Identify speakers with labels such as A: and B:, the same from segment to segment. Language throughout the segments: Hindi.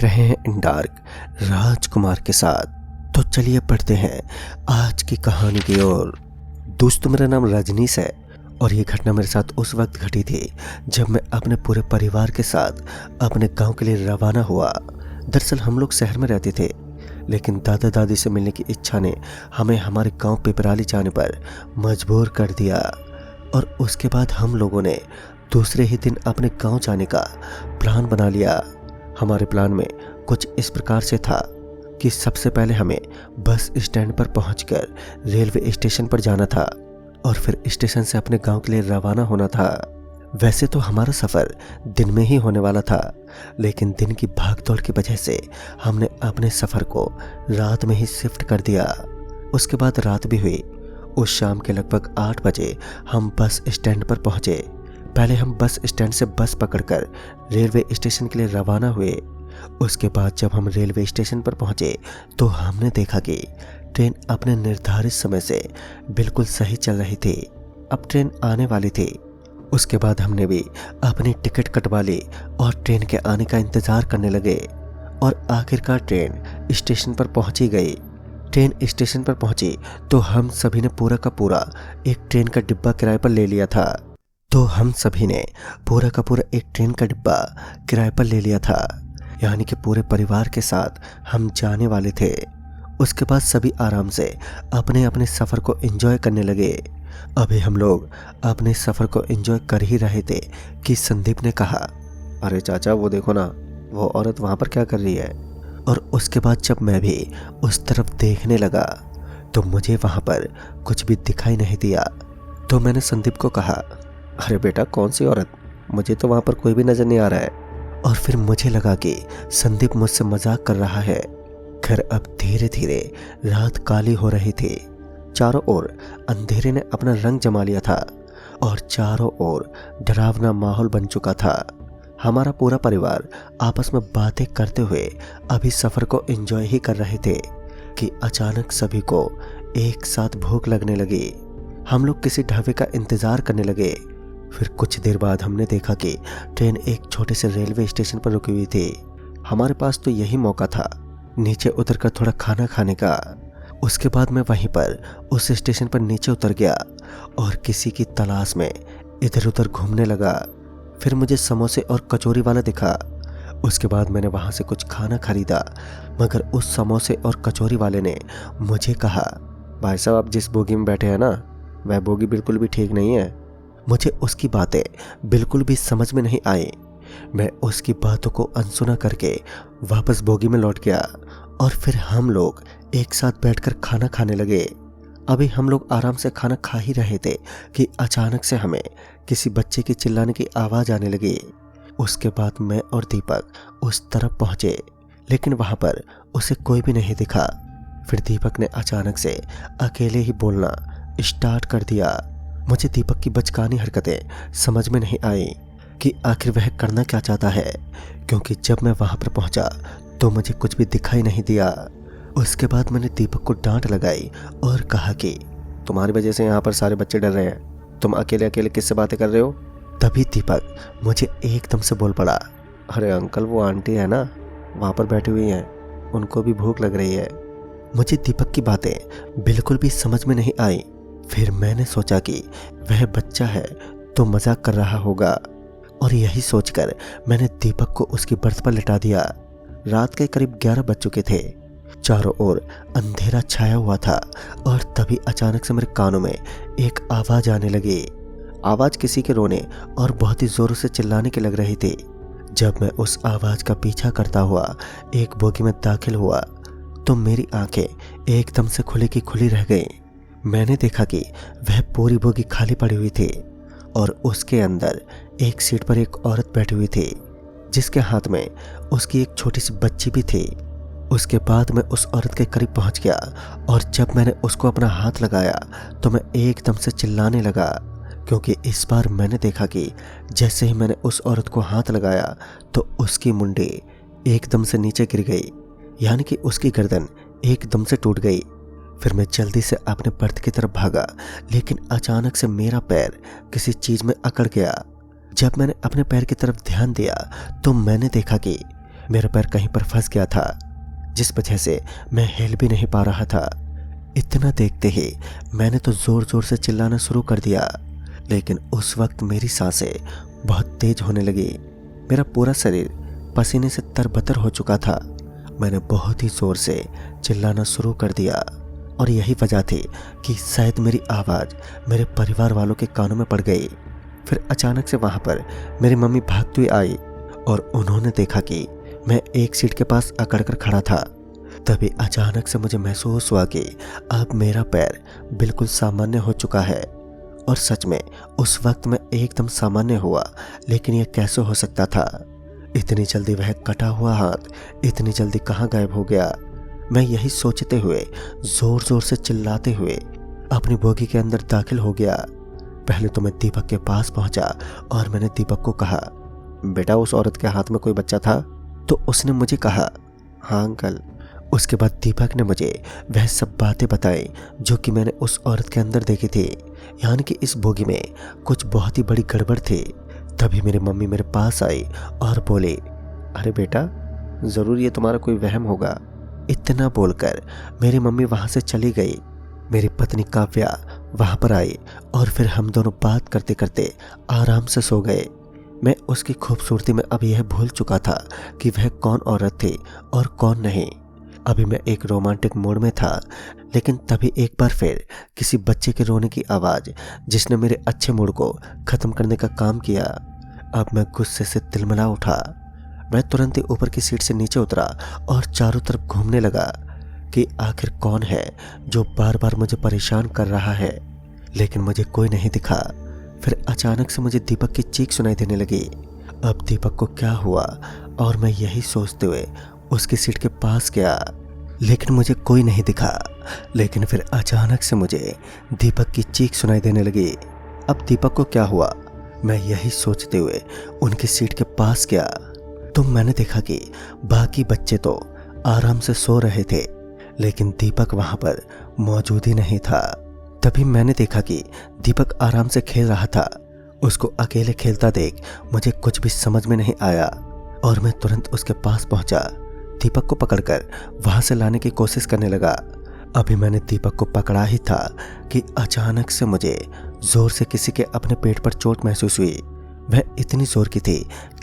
A: देख रहे हैं इन डार्क राजकुमार के साथ। तो चलिए पढ़ते हैं आज की कहानी की ओर। दोस्तों, मेरा नाम रजनीश है और ये घटना मेरे साथ उस वक्त घटी थी जब मैं अपने पूरे परिवार के साथ अपने गांव के लिए रवाना हुआ। दरअसल हम लोग शहर में रहते थे, लेकिन दादा दादी से मिलने की इच्छा ने हमें हमारे गांव पिपराली जाने पर मजबूर कर दिया। और उसके बाद हम लोगों ने दूसरे ही दिन अपने गांव जाने का प्लान बना लिया। हमारे प्लान में कुछ इस प्रकार से था कि सबसे पहले हमें बस स्टैंड पर पहुंचकर रेलवे स्टेशन पर जाना था और फिर स्टेशन से अपने गांव के लिए रवाना होना था। वैसे तो हमारा सफ़र दिन में ही होने वाला था, लेकिन दिन की भागदौड़ की वजह से हमने अपने सफ़र को रात में ही शिफ्ट कर दिया। उसके बाद रात भी हुई। उस शाम के लगभग 8 बजे हम बस स्टैंड पर पहुंचे। पहले हम बस स्टैंड से बस पकड़कर रेलवे स्टेशन के लिए रवाना हुए। उसके बाद जब हम रेलवे स्टेशन पर पहुंचे तो हमने देखा कि ट्रेन अपने निर्धारित समय से बिल्कुल सही चल रही थी। अब ट्रेन आने वाली थी। उसके बाद हमने भी अपनी टिकट कटवा ली और ट्रेन के आने का इंतज़ार करने लगे। और आखिरकार ट्रेन स्टेशन पर पहुंची गई। ट्रेन स्टेशन पर पहुंची तो हम सभी ने पूरा का पूरा एक ट्रेन का डिब्बा किराए पर ले लिया था। यानी कि पूरे परिवार के साथ हम जाने वाले थे। उसके बाद सभी आराम से अपने अपने सफ़र को एंजॉय करने लगे। अभी हम लोग अपने सफ़र को एंजॉय कर ही रहे थे कि संदीप ने कहा, अरे चाचा, वो देखो ना, वो औरत वहाँ पर क्या कर रही है। और उसके बाद जब मैं भी उस तरफ देखने लगा तो मुझे वहाँ पर कुछ भी दिखाई नहीं दिया। तो मैंने संदीप को कहा, अरे बेटा, कौन सी औरत? मुझे तो वहाँ पर कोई भी नज़र नहीं आ रहा है। और फिर मुझे लगा कि संदीप मुझसे मजाक कर रहा है। खैर, अब धीरे धीरे रात काली हो रही थी। चारों ओर अंधेरे ने अपना रंग जमा लिया था और चारों ओर डरावना माहौल बन चुका था। हमारा पूरा परिवार आपस में बातें करते हुए अभी सफ़र को एंजॉय ही कर रहे थे कि अचानक सभी को एक साथ भूख लगने लगी। हम लोग किसी ढाबे का इंतज़ार करने लगे। फिर कुछ देर बाद हमने देखा कि ट्रेन एक छोटे से रेलवे स्टेशन पर रुकी हुई थी। हमारे पास तो यही मौका था नीचे उतरकर थोड़ा खाना खाने का। उसके बाद मैं वहीं पर उस स्टेशन पर नीचे उतर गया और किसी की तलाश में इधर उधर घूमने लगा। फिर मुझे समोसे और कचौरी वाला दिखा। उसके बाद मैंने वहाँ से कुछ खाना खरीदा, मगर उस समोसे और कचौरी वाले ने मुझे कहा, भाई साहब, आप जिस बोगी में बैठे हैं ना, वह बोगी बिल्कुल भी ठीक नहीं है। मुझे उसकी बातें बिल्कुल भी समझ में नहीं आई। मैं उसकी बातों को अनसुना करके वापस बोगी में लौट गया और फिर हम लोग एक साथ बैठकर खाना खाने लगे। अभी हम लोग आराम से खाना खा ही रहे थे कि अचानक से हमें किसी बच्चे की चिल्लाने की आवाज़ आने लगी। उसके बाद मैं और दीपक उस तरफ पहुँचे, लेकिन वहाँ पर उसे कोई भी नहीं दिखा। फिर दीपक ने अचानक से अकेले ही बोलना स्टार्ट कर दिया। मुझे दीपक की बचकानी हरकतें समझ में नहीं आई कि आखिर वह करना क्या चाहता है, क्योंकि जब मैं वहाँ पर पहुँचा तो मुझे कुछ भी दिखाई नहीं दिया। उसके बाद मैंने दीपक को डांट लगाई और कहा कि तुम्हारी वजह से यहाँ पर सारे बच्चे डर रहे हैं, तुम अकेले अकेले किससे बातें कर रहे हो। तभी दीपक मुझे एकदम से बोल पड़ा, अरे अंकल, वो आंटी है ना, वहाँ पर बैठी हुई हैं, उनको भी भूख लग रही है। मुझे दीपक की बातें बिल्कुल भी समझ में नहीं आई। फिर मैंने सोचा कि वह बच्चा है तो मजाक कर रहा होगा, और यही सोचकर मैंने दीपक को उसकी बर्थ पर लिटा दिया। रात के करीब 11 बज चुके थे। चारों ओर अंधेरा छाया हुआ था और तभी अचानक से मेरे कानों में एक आवाज़ आने लगी। आवाज़ किसी के रोने और बहुत ही ज़ोरों से चिल्लाने की लग रही थी। जब मैं उस आवाज़ का पीछा करता हुआ एक बोगी में दाखिल हुआ तो मेरी आंखें एकदम से खुली की खुली रह गईं। मैंने देखा कि वह पूरी बोगी खाली पड़ी हुई थी और उसके अंदर एक सीट पर एक औरत बैठी हुई थी, जिसके हाथ में उसकी एक छोटी सी बच्ची भी थी। उसके बाद मैं उस औरत के करीब पहुंच गया और जब मैंने उसको अपना हाथ लगाया तो मैं एकदम से चिल्लाने लगा, क्योंकि इस बार मैंने देखा कि जैसे ही मैंने उस औरत को हाथ लगाया तो उसकी मुंडी एकदम से नीचे गिर गई, यानी कि उसकी गर्दन एकदम से टूट गई। फिर मैं जल्दी से अपने बर्थ की तरफ भागा, लेकिन अचानक से मेरा पैर किसी चीज़ में अकड़ गया। जब मैंने अपने पैर की तरफ ध्यान दिया तो मैंने देखा कि मेरा पैर कहीं पर फंस गया था, जिस वजह से मैं हिल भी नहीं पा रहा था। इतना देखते ही मैंने तो जोर जोर से चिल्लाना शुरू कर दिया, लेकिन उस वक्त मेरी सांसें बहुत तेज होने लगी। मेरा पूरा शरीर पसीने से तरबतर हो चुका था। मैंने बहुत ही जोर से चिल्लाना शुरू कर दिया और यही वजह थी कि शायद मेरी आवाज़ मेरे परिवार वालों के कानों में पड़ गई। फिर अचानक से वहाँ पर मेरी मम्मी भागती हुई आई और उन्होंने देखा कि मैं एक सीट के पास अकड़ कर खड़ा था। तभी अचानक से मुझे महसूस हुआ कि अब मेरा पैर बिल्कुल सामान्य हो चुका है। और सच में उस वक्त मैं एकदम सामान्य हुआ, लेकिन यह कैसे हो सकता था? इतनी जल्दी वह कटा हुआ हाथ इतनी जल्दी कहाँ गायब हो गया? मैं यही सोचते हुए जोर जोर से चिल्लाते हुए अपनी बोगी के अंदर दाखिल हो गया। पहले तो मैं दीपक के पास पहुंचा और मैंने दीपक को कहा, बेटा उस औरत के हाथ में कोई बच्चा था? तो उसने मुझे कहा, हाँ अंकल। उसके बाद दीपक ने मुझे वह सब बातें बताई जो कि मैंने उस औरत के अंदर देखी थी, यानी कि इस बोगी में कुछ बहुत ही बड़ी गड़बड़ थी। तभी मेरी मम्मी मेरे पास आई और बोले, अरे बेटा ज़रूर ये तुम्हारा कोई वहम होगा। इतना बोलकर मेरी मम्मी वहाँ से चली गई। मेरी पत्नी काव्या वहाँ पर आई और फिर हम दोनों बात करते करते आराम से सो गए। मैं उसकी खूबसूरती में अब यह भूल चुका था कि वह कौन औरत थी और कौन नहीं। अभी मैं एक रोमांटिक मूड में था, लेकिन तभी एक बार फिर किसी बच्चे के रोने की आवाज़ जिसने मेरे अच्छे मूड को ख़त्म करने का काम किया। अब मैं गुस्से से तिलमिला उठा। मैं तुरंत ही ऊपर की सीट से नीचे उतरा और चारों तरफ घूमने लगा कि आखिर कौन है जो बार बार मुझे परेशान कर रहा है, लेकिन मुझे कोई नहीं दिखा। फिर अचानक से मुझे दीपक की चीख सुनाई देने लगी। अब दीपक को क्या हुआ, और मैं यही सोचते हुए उसकी सीट के पास गया, लेकिन मुझे कोई नहीं दिखा। लेकिन फिर अचानक से मुझे दीपक की चीख सुनाई देने लगी। अब दीपक को क्या हुआ, मैं यही सोचते हुए उनकी सीट के पास गया तो मैंने देखा कि बाकी बच्चे तो आराम से सो रहे थे, लेकिन दीपक वहां पर मौजूद ही नहीं था। तभी मैंने देखा कि दीपक आराम से खेल रहा था। उसको अकेले खेलता देख मुझे कुछ भी समझ में नहीं आया और मैं तुरंत उसके पास पहुंचा। दीपक को पकड़कर वहां से लाने की कोशिश करने लगा। अभी मैंने दीपक को पकड़ा ही था कि अचानक से मुझे जोर से किसी के अपने पेट पर चोट महसूस हुई। वह इतनी जोर की थी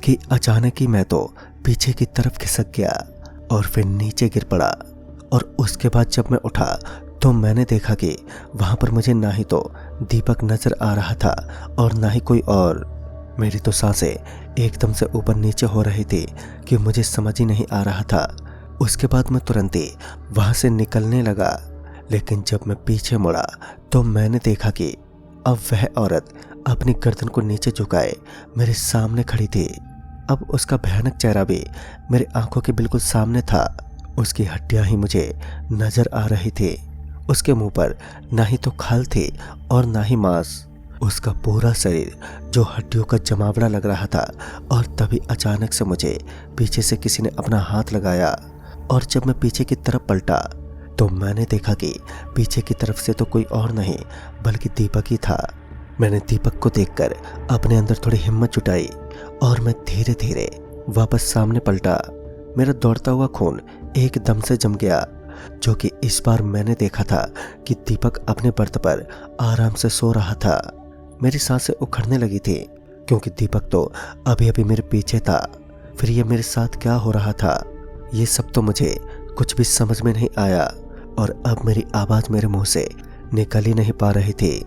A: कि अचानक ही मैं तो पीछे की तरफ खिसक गया और फिर नीचे गिर पड़ा। और उसके बाद जब मैं उठा तो मैंने देखा कि वहां पर मुझे ना ही तो दीपक नजर आ रहा था और ना ही कोई और। मेरी तो सांसें एकदम से ऊपर नीचे हो रही थी कि मुझे समझ ही नहीं आ रहा था। उसके बाद मैं तुरंत ही वहां से निकलने लगा, लेकिन जब मैं पीछे मुड़ा तो मैंने देखा कि अब वह औरत अपनी गर्दन को नीचे झुकाए मेरे सामने खड़ी थी। अब उसका भयानक चेहरा भी मेरे आंखों के बिल्कुल सामने था। उसकी हड्डियां ही मुझे नजर आ रही थी। उसके मुंह पर ना ही तो खाल थी और ना ही मांस। उसका पूरा शरीर जो हड्डियों का जमावड़ा लग रहा था। और तभी अचानक से मुझे पीछे से किसी ने अपना हाथ लगाया और जब मैं पीछे की तरफ पलटा तो मैंने देखा कि पीछे की तरफ से तो कोई और नहीं बल्कि दीपक ही था। मैंने दीपक को देखकर अपने अंदर थोड़ी हिम्मत जुटाई और मैं धीरे धीरे वापस सामने पलटा। मेरा दौड़ता हुआ खून एकदम से जम गया, जो कि इस बार मैंने देखा था कि दीपक अपने बर्थ पर आराम से सो रहा था। मेरी सांसें उखड़ने लगी थी क्योंकि दीपक तो अभी अभी मेरे पीछे था। फिर ये मेरे साथ क्या हो रहा था, ये सब तो मुझे कुछ भी समझ में नहीं आया और अब मेरी आवाज़ मेरे मुंह से निकल ही नहीं पा रही थी।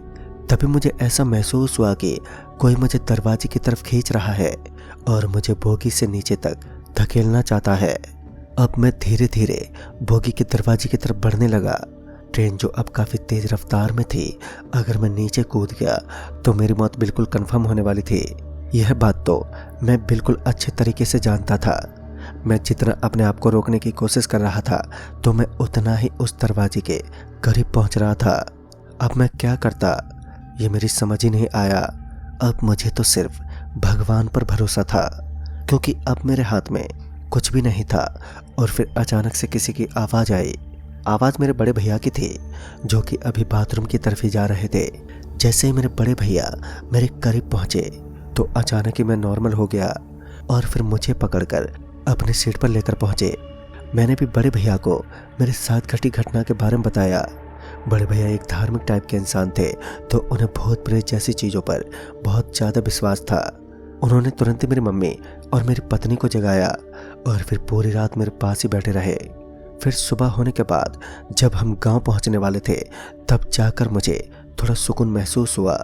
A: तभी मुझे ऐसा महसूस हुआ कि कोई मुझे दरवाजे की तरफ खींच रहा है और मुझे बोगी से नीचे तक धकेलना चाहता है। अब मैं धीरे धीरे बोगी के दरवाजे की तरफ बढ़ने लगा। ट्रेन जो अब काफ़ी तेज़ रफ्तार में थी, अगर मैं नीचे कूद गया तो मेरी मौत बिल्कुल कंफर्म होने वाली थी। यह बात तो मैं बिल्कुल अच्छे तरीके से जानता था। मैं जितना अपने आप को रोकने की कोशिश कर रहा था तो मैं उतना ही उस दरवाजे के करीब पहुंच रहा था। अब मैं क्या करता, ये मेरी समझ ही नहीं आया। अब मुझे तो सिर्फ भगवान पर भरोसा था, क्योंकि अब मेरे हाथ में कुछ भी नहीं था। और फिर अचानक से किसी की आवाज़ आई। आवाज़ मेरे बड़े भैया की थी, जो कि अभी बाथरूम की तरफ ही जा रहे थे। जैसे ही मेरे बड़े भैया मेरे करीब पहुंचे तो अचानक ही मैं नॉर्मल हो गया और फिर मुझे पकड़कर अपनी सीट पर लेकर पहुंचे। मैंने भी बड़े भैया को मेरे साथ घटी घटना के बारे में बताया। बड़े भैया एक धार्मिक टाइप के इंसान थे, तो उन्हें भूत प्रेत जैसी चीज़ों पर बहुत ज़्यादा विश्वास था। उन्होंने तुरंत ही मेरी मम्मी और मेरी पत्नी को जगाया और फिर पूरी रात मेरे पास ही बैठे रहे। फिर सुबह होने के बाद जब हम गांव पहुंचने वाले थे, तब जाकर मुझे थोड़ा सुकून महसूस हुआ।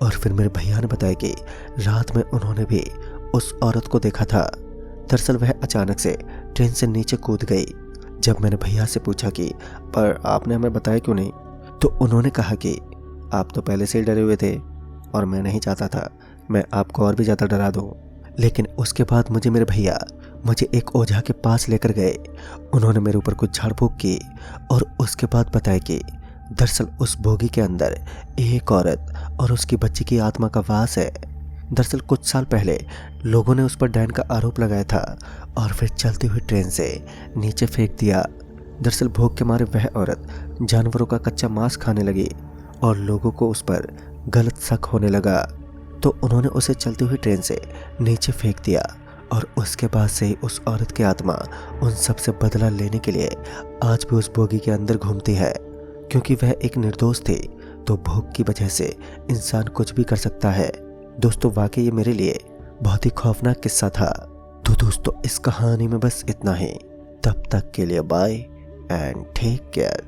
A: और फिर मेरे भैया ने बताया कि रात में उन्होंने भी उस औरत को देखा था। दरअसल वह अचानक से ट्रेन से नीचे कूद गई। जब मैंने भैया से पूछा कि पर आपने हमें बताया क्यों नहीं, तो उन्होंने कहा कि आप तो पहले से ही डरे हुए थे और मैं नहीं चाहता था मैं आपको और भी ज़्यादा डरा दूँ। लेकिन उसके बाद मेरे भैया मुझे एक ओझा के पास लेकर गए। उन्होंने मेरे ऊपर कुछ झाड़ फूक की और उसके बाद बताया कि दरअसल उस बोगी के अंदर एक औरत और उसकी बच्ची की आत्मा का वास है। दरअसल कुछ साल पहले लोगों ने उस पर डायन का आरोप लगाया था और फिर चलती हुई ट्रेन से नीचे फेंक दिया। दरअसल भूख के मारे वह औरत जानवरों का कच्चा मांस खाने लगी और लोगों को उस पर गलत शक होने लगा, तो उन्होंने उसे चलती हुई ट्रेन से नीचे फेंक दिया। और उसके बाद से ही उस औरत की आत्मा उन सब से बदला लेने के लिए आज भी उस बोगी के अंदर घूमती है। क्योंकि वह एक निर्दोष थी, तो भूख की वजह से इंसान कुछ भी कर सकता है। दोस्तों, वाकई ये मेरे लिए बहुत ही खौफनाक किस्सा था। तो दोस्तों, इस कहानी में बस इतना ही। तब तक के लिए बाय एंड टेक केयर।